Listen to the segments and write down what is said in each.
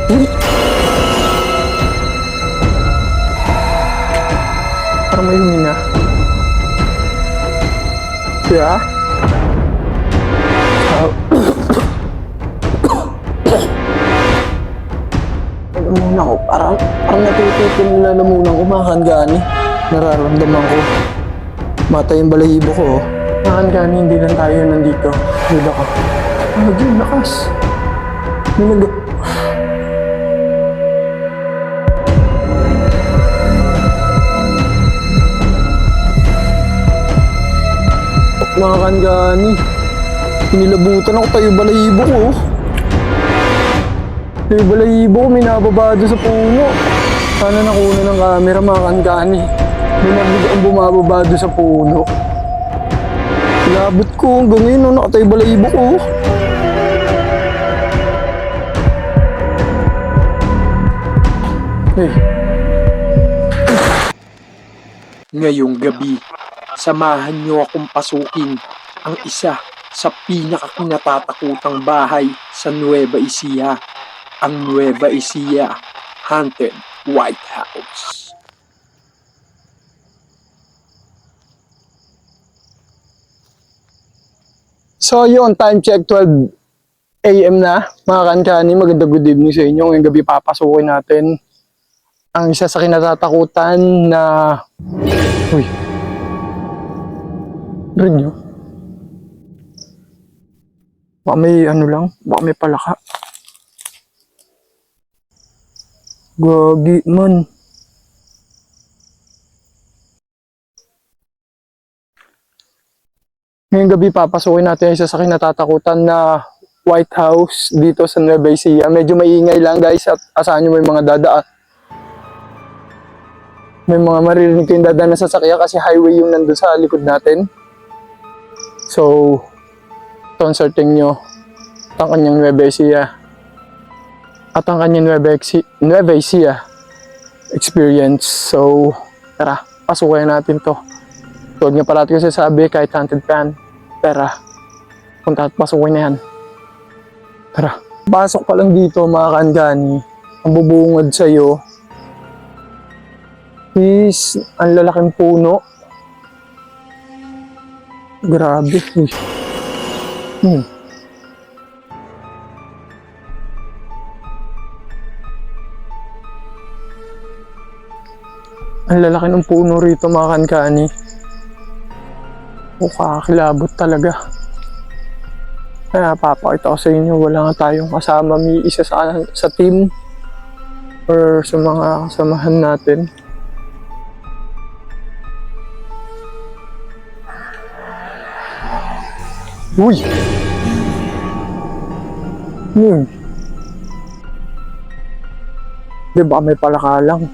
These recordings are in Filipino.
Uy! Parang may humina. Kaya? Lalamunan ko. Parang natutupin na lalamunan ko. Makakangani. Nararamdaman ko. Mata yung balahibo ko. Makakangani, hindi lang tayo nandito. Dito ka. Yung lakas. Nilago. Makakangani. Pinilabutan ako tayo balahibo ko. Tayo balahibo ko, may nababado sa puno. Sana nakuna ng camera, makakangani. May nabigyan bumababado sa puno. Labot ko hanggang ngayon, no, nakatayo balahibo ko. Hey. Ngayong gabi, samahan niyo akong pasukin ang isa sa pinakakinatatakutang bahay sa Nueva Ecija, ang Nueva Ecija Haunted White House. So yun, time check 12 AM na, mga kankani. Magandang good evening sa inyo. Ngayong gabi papasukin natin ang isa sa kinatatakutan na... Uy. Rin nyo? Baka may ano lang, baka may palaka. Gagi man. Ngayong gabi papasukin natin isa sa kinatatakutan na White House dito sa Nueva Ecija. Medyo maingay lang guys at asahan nyo may mga dadaan. May mga maririnig kayong dadaan na sasakyan kasi highway yung nandun sa likod natin. So, concerting nyo ang kanyang Nueva Ecija at ang kanyang Nueva Ecija experience. So, tara, pasukin natin to. Huwag niya parati ko sasabi kahit haunted fan. Tara, punta at pasukin na yan. Tara. Pasok pa lang dito mga kankani, ang bubungad sa'yo is ang lalaking puno. Grabe. Ang lalaki ng puno rito mga kankani. Kakakilabot talaga. Kaya papakita ko sa inyo, wala nga tayong kasama, may isa sa team or sa mga kasamahan natin. Uy! Diba may palaka lang?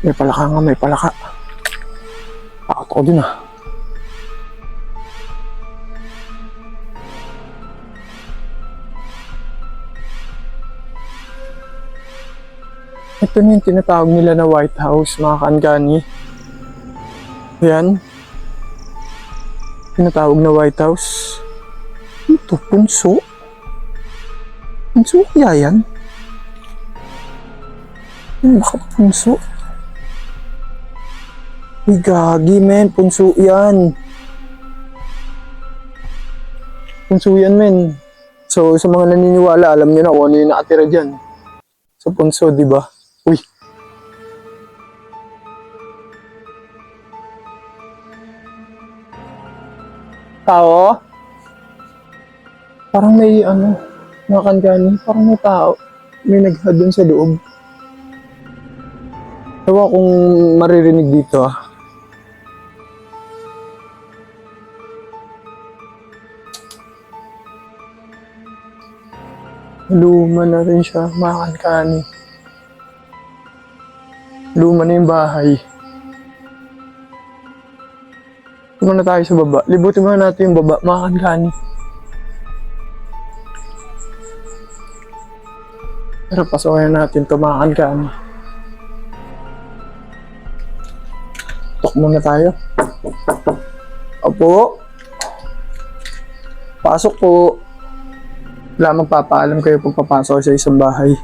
May palaka nga, may palaka. Takot ako dun ah. Ito na yung tinatawag nila na White House, mga kankani. Yan. Tinatawag na White House. Ito, punso. Punso kaya yan? Ano baka punso? Uy, gagi, men. Punso yan. Punso yan, men. So, sa mga naniniwala, alam nyo na kung ano yung nakatira dyan. Sa punso, di ba? Uy. Tao? Parang may, mga kankani, parang may tao. May nagha doon sa loob. Ewan kung maririnig dito ah. Luma na rin siya, mga kankani. Luma na yung bahay. Luma na tayo sa baba. Libutin muna natin yung baba, mga kankani. Pero pasukin natin ito, mga kankani. Tok muna tayo. Opo. Pasok po. Wala magpapaalam kayo pag papasok sa isang bahay.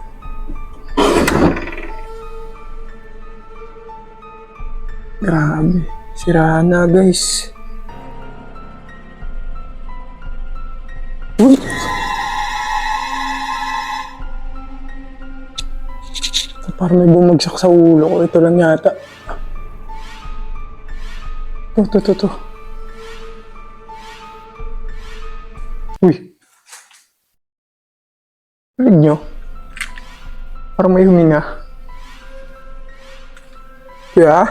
Grabe. Sirahan na guys. Uy! Parang may bumagsak sa ulo ko. Ito lang yata. To. Uy. Rinig nyo? Parang may huminga. Kaya?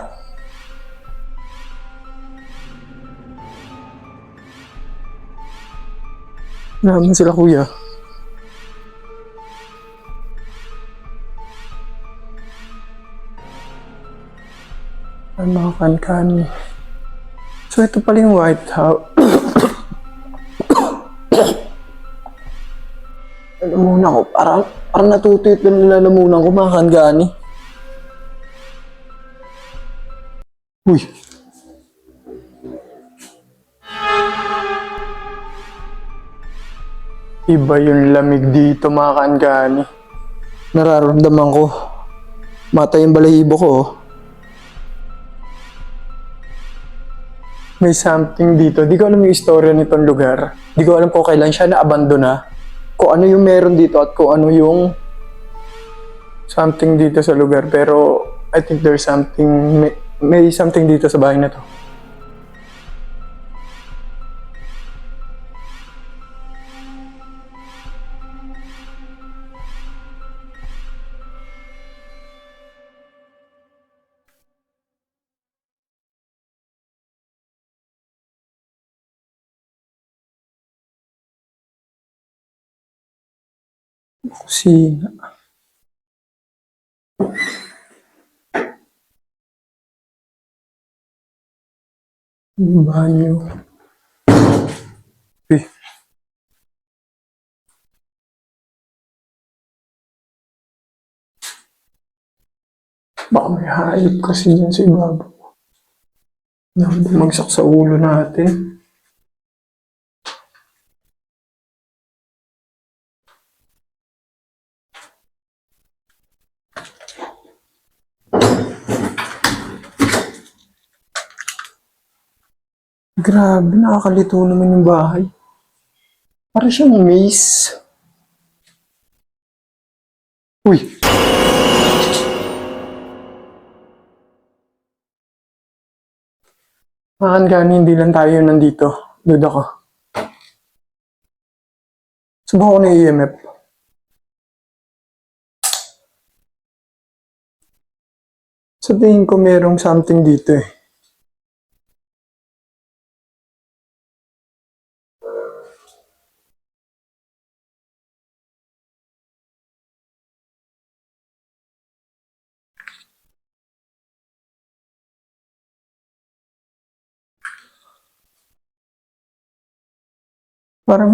Naman sila kuya. Ang mga kan-kan. So ito pala yung White House. Lalamunan ko. Parang natutuyot na nilalamunan ko mga kan-gani. Uy. Iba yung lamig dito mga kan-gani. Nararamdaman ko. Matay yung balahibo ko. May something dito. Di ko alam yung istorya nitong lugar. Di ko alam kung kailan siya na-abandona. Kung ano yung meron dito at kung ano yung something dito sa lugar. Pero I think there's something, may something dito sa bahay na to. Kusina. Banyo. Eh. Baka may hayop kasi yan sa ibabaw. Bumagsak sa ulo natin. Grabe, nakakalito naman yung bahay. Para siyang maze. Uy! Gani, hindi lang tayo nandito. Duda ko. Subukan ko na EMF. Sa tingin ko merong something dito eh. Parang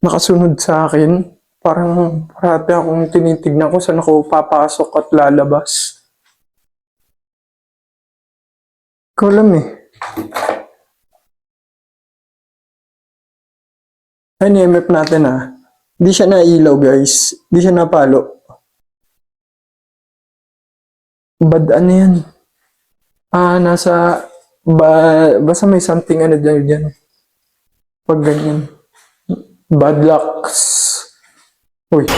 nakasunod sa akin. Parang parati akong tinitignan ko saan ako papasok at lalabas. Ikaw alam eh. Ay, ni-MF natin ah. Hindi siya nailaw guys. Hindi siya napalo. Bad ano yan? Basta may something ano dyan. Pag ganyan. Bad lucks. Uy.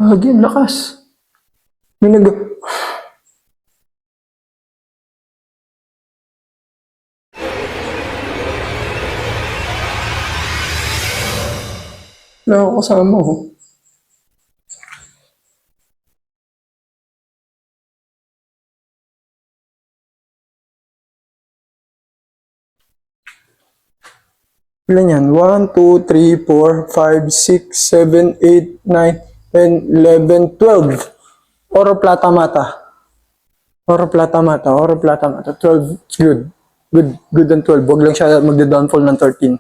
Again, lakas. May wala ako kasama oh. Ilan yan? 1, 2, 3, 4, 5, 6, 7, 8, 9, 10, 11, 12. Oro plata mata. Oro plata mata. 12. It's good. Good and 12. Huwag lang siya magda-downfall ng 13.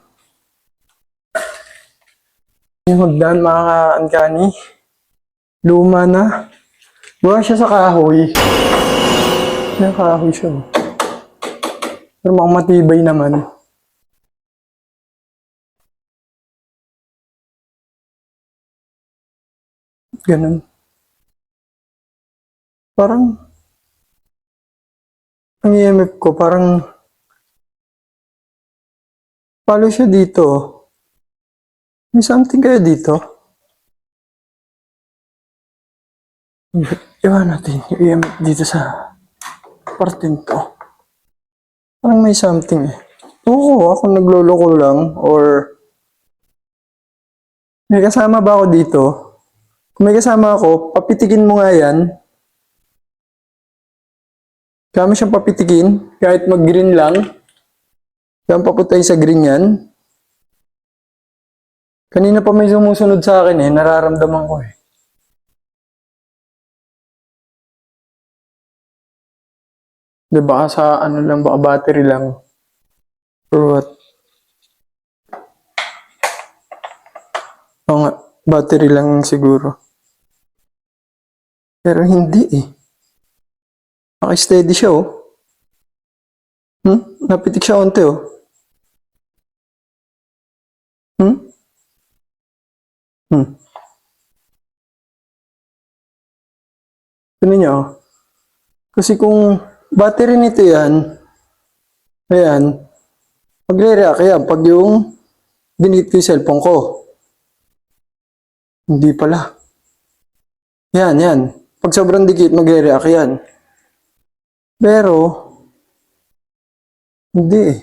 Yung hagdan mga ka-uncanny. Luma na. Buha siya sa kahoy. May kahoy siya. Pero mukhang matibay naman. Ganun. Parang, ang EMF ko, parang, palo siya dito. May something kaya dito? Iwan natin yung EMF dito sa parting to. Parang may something eh. Oo, ako nagloloko lang or may kasama ba ako dito? Kung may kasama ako, papitikin mo nga yan. Kaya mo siyang papitikin, kahit mag-green lang. Kaya paputay sa green yan. Kanina pa may sumusunod sa akin eh, nararamdaman ko eh. Di ba sa ano lang, baka battery lang. Or what? Oo nga, battery lang siguro. Pero hindi eh. Naka-steady siya oh. Napitik siya onte oh. Hmm? Hmm. Tignan niyo oh. Kasi kung battery nito yan, ayan, magre-react yan pag yung dinit ko yung cellphone ko. Hindi pala. Yan, yan. Pag sobrang dikit, magre-react yan. Pero, hindi eh.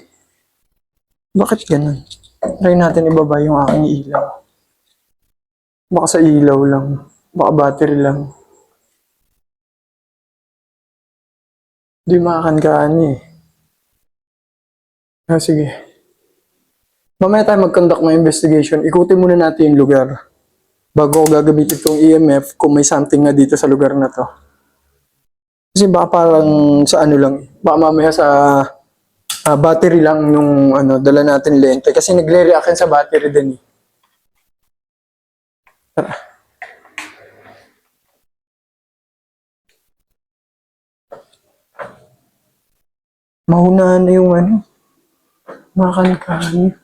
Bakit ganun? Try natin ibaba yung aking ilaw. Baka sa ilaw lang. Baka battery lang. Hindi makakan-kaani eh. Sige. Mamaya tayo mag-conduct ng investigation. Ikutin muna natin yung lugar. Bago ko gagamitin itong EMF kung may something na dito sa lugar na to. Kasi baka parang sa ano lang. Baka mamaya sa battery lang nung ano, dala natin lente. Kasi nagre-react sa battery din eh. Tara. Mahunahan na yung ano. Makan-kaani.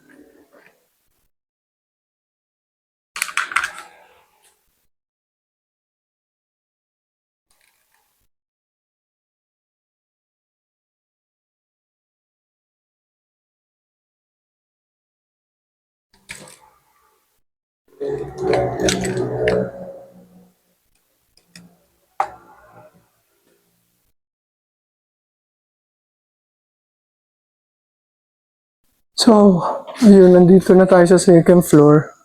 So, ayun, nandito na tayo sa second floor.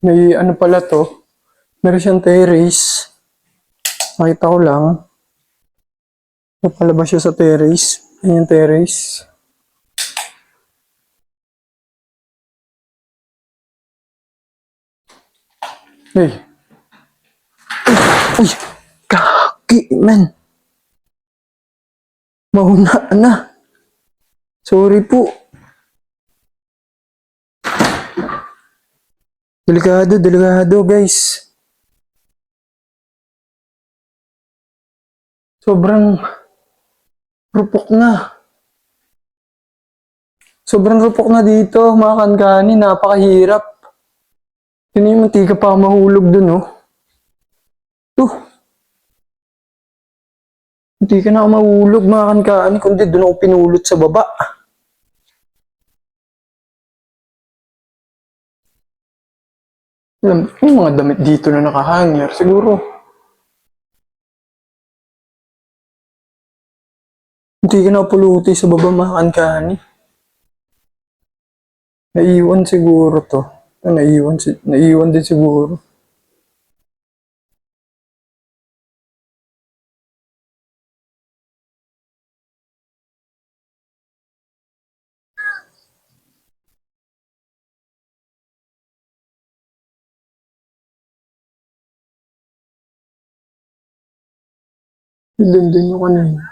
May ano pala to. Meron siyang terrace. Makita ko lang. Napalabas siya sa terrace. Yan yung terrace. Hey. Ay, kaki, man. Mahuna na. Sorry po. Delikado, delikado, guys. Sobrang rupok na. Sobrang rupok na dito, mga kankani. Napakahirap. Yun yung munti ka pa mahulog dun, oh. Hindi ka na mahulog, mga kankani, kundi dun ako pinulot sa baba. Alam, yung mga damit dito na nakahanger, siguro. Hindi ka na puluti sa baba, mga kankani. Naiwan siguro to. Naiwan din siguro. Ilan din yung kanina.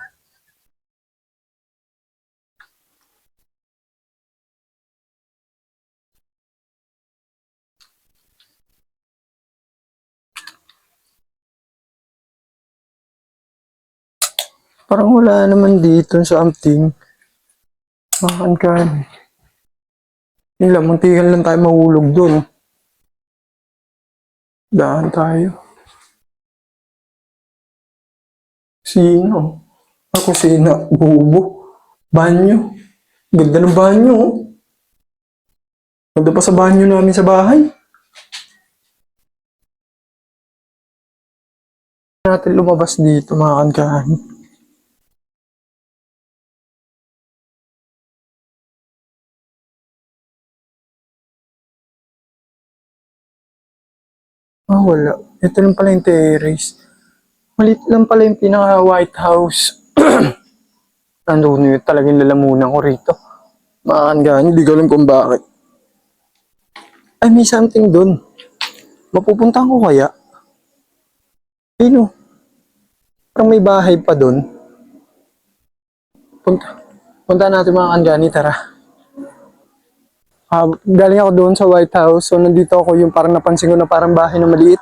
Parang wala naman dito something. Makan ka. Nila, muntikan lang tayo mahulog dun. Daan tayo. Sino? Ako sina. Bubo. Banyo. Ganda ng banyo. Oh. Ganda pa sa banyo namin sa bahay. Natin lumabas dito mga kankahan. Ah, wala. Ito lang pala yung terrace. Malit lang pala yung pinaka White House. Nandun yun talagang lalamunan ko rito. Mga kankahan, hindi ko alam kung bakit. Ay, may something dun. Mapupuntahan ko kaya? Ayun, parang may bahay pa dun. Punta natin mga kankahan, tara. Galing ako doon sa White House. So, nandito ako yung parang napansin ko na parang bahay na maliit.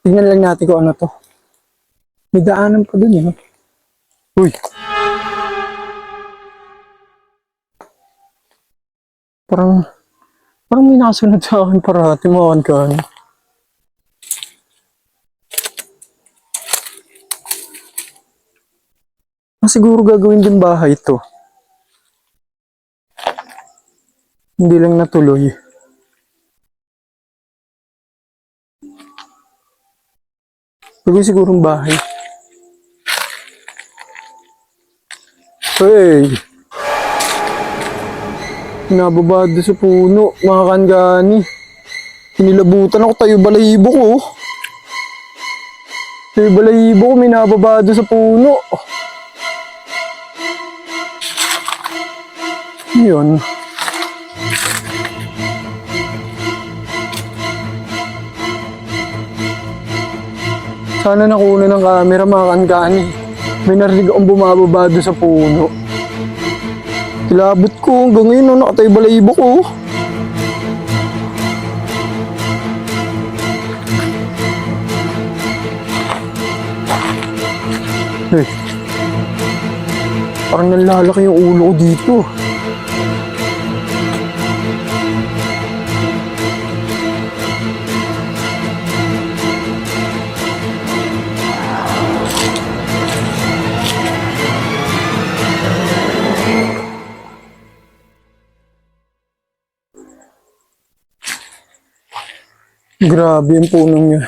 Tingnan lang natin kung ano to. May daanan pa doon yun. Uy! Parang may nakasunod sa akin parati mga kan. Siguro gagawin din bahay to. Hindi lang natuloy. Gagawin siguro ang bahay. Hey! Nababado sa puno, mga kangani. Kinilabutan ako, tayo balahibo ko. Tayo balahibo ko, may nababado sa puno. Yun. Sana nakuna ng camera mga kangani. May narinig akong bumababa doon sa puno. Kilabot ko hanggang ngayon, nakatayo balahibo ko. Hey. Parang nalalaki yung ulo ko dito. Grabe yung punong niya.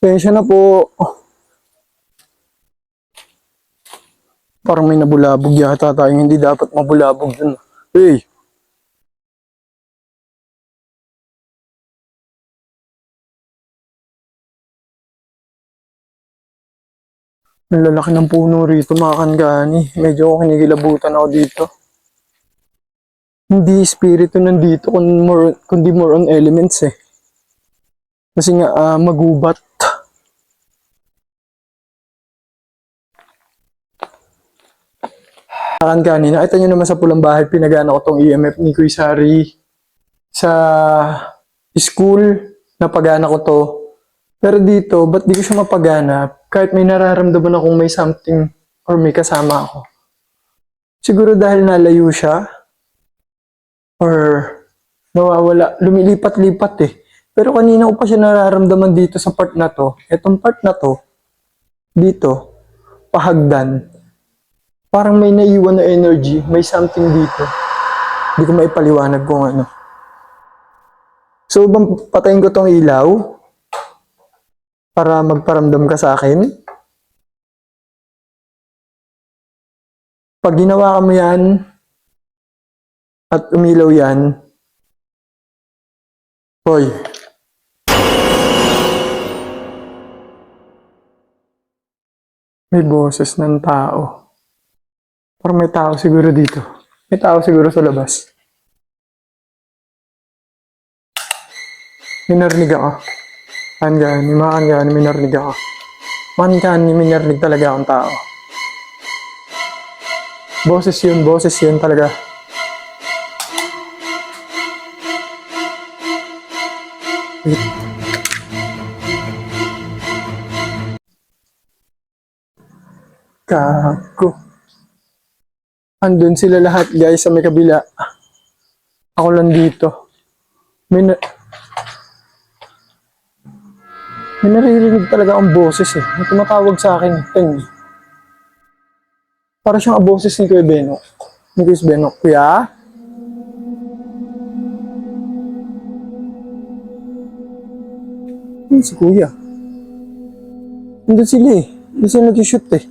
Pasensya na po. Parang may nabulabog yata tayong hindi dapat mabulabog dun. Hey! Ang lalaki ng puno rito mga kangani. Medyo ako kinikilabutan ako dito. Hindi espiritu nandito kundi more on elements eh. Kasi nga magubat. Kanina, nakita nyo naman sa pulang bahay, pinagana ko tong EMF ni Kuya Sari sa school, napagana ko to. Pero dito, ba't di ko siya mapagana? Kahit may nararamdaman akong may something or may kasama ako. Siguro dahil nalayo siya or nawawala, lumilipat-lipat eh. Pero kanina ko pa siya nararamdaman dito sa part na to. Etong part na to, dito, pahagdan. Parang may naiwan na energy, may something dito. Hindi ko maipaliwanag kung ano. So, patayin ko tong ilaw para magparamdam ka sa akin. Pag ginawa mo yan at umilaw yan, hoy, may boses ng tao. Parang may tao siguro dito. May tao siguro sa labas. May narinig ako. Kangani, mga kangani, may narinig ako. Kangani, may narinig talaga akong tao. Boses yun talaga. Gago. Andun sila lahat guys sa may kabila. Ako lang dito. May naririnig talaga ang boses eh. May tumatawag sa akin. Ting. Para siyang ang boses ni Kuya Benok. Ni Kuya Benok. Kuya? Si Kuya. Nandun sila eh. Hindi sila nag-shoot eh.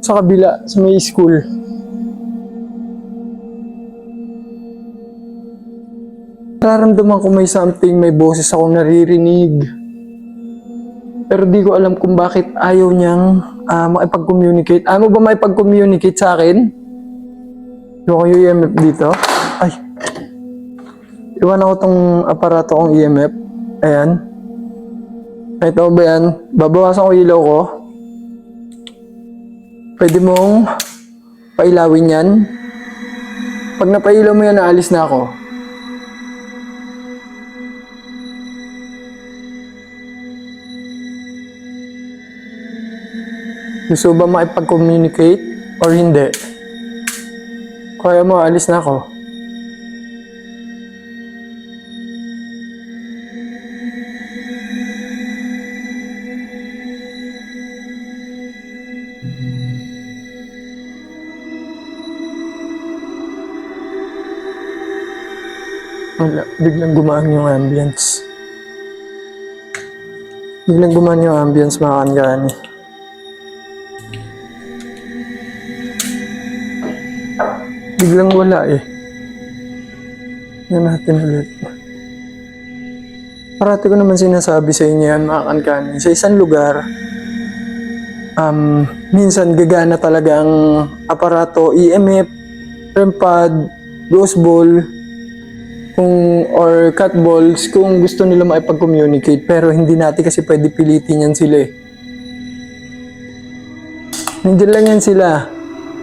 Sa kabila, sa may school. Nararamdaman ko may something, may boses akong naririnig. Pero di ko alam kung bakit ayaw niyang makipag-communicate. Ayaw mo ba makipag-communicate sa akin? Yung kayo EMF dito? Ay. Iwan ako tong aparato kong EMF. Ayan. Ito ba yan? Babawasan ko ilaw ko. Pwede mong pailawin yan. Pag napailaw mo yan, naalis na ako. Gusto ba makipag-communicate or hindi? Kaya mo, alis na ako. Wala, biglang gumaan yung ambience. Biglang gumaan yung ambience, mga kangani. Biglang wala eh. Yan natin ulit. Parati ko naman sinasabi sa inyo yan, mga kankani. Sa isang lugar, minsan gagana talaga ang aparato, EMF, REM pad, ghost ball, or cat balls kung gusto nila makipag-communicate. Pero hindi natin kasi pwede pilitin yan sila eh. Nandiyan lang yan sila.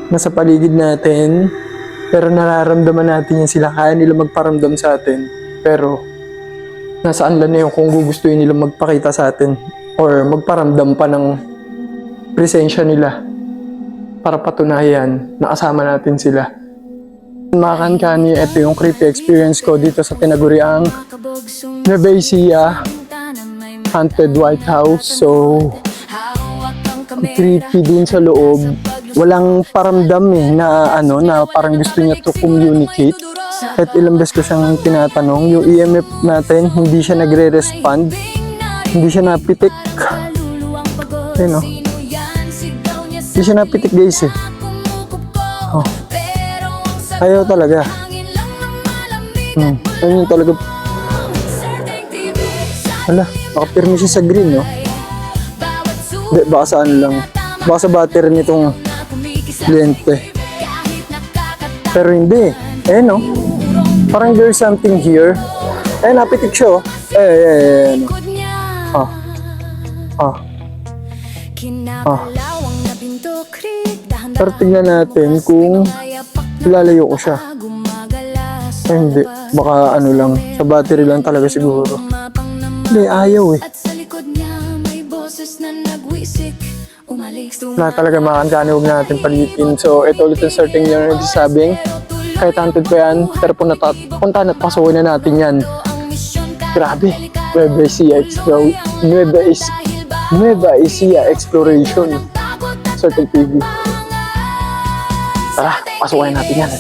Nasa paligid natin. Pero nararamdaman natin yan sila. Kaya nila magparamdam sa atin. Pero nasaan lang na yun kung gugustuhin nila magpakita sa atin. Or magparamdam pa ng presensya nila. Para patunayan na kasama natin sila. Mga kankani, ito yung creepy experience ko dito sa tinaguriang Nueva Ecija Haunted White House. So, ang creepy dun sa loob. Walang paramdam eh na na parang gusto niya to communicate. At ilang beses ko siyang tinatanong, yung EMF natin, hindi siya nagre-respond. Hindi siya napitik. Ayun o. Hindi siya napitik guys eh. Oh. Ayaw talaga. Ayun yung talaga. Hala, nakapirmi siya sa green no? Hindi, baka saan lang. Baka sa battery nitong lente. Pero hindi. Eh no? Parang there's something here. Eh, napitik siya oh. No? Pero tignan natin kung ilalayo ko siya. Eh, hindi. Baka lang. Sa battery lang talaga siguro. Hindi, ayaw eh. Wala talaga makankani, huwag natin palitin. So, ito ulit ang starting yung nagsasabing kahit haunted pa yan, pero puntahan at pasukin na natin yan. Grabe. Nueva Ecija Exploration. Certain TV. Tara, pasukin natin yan.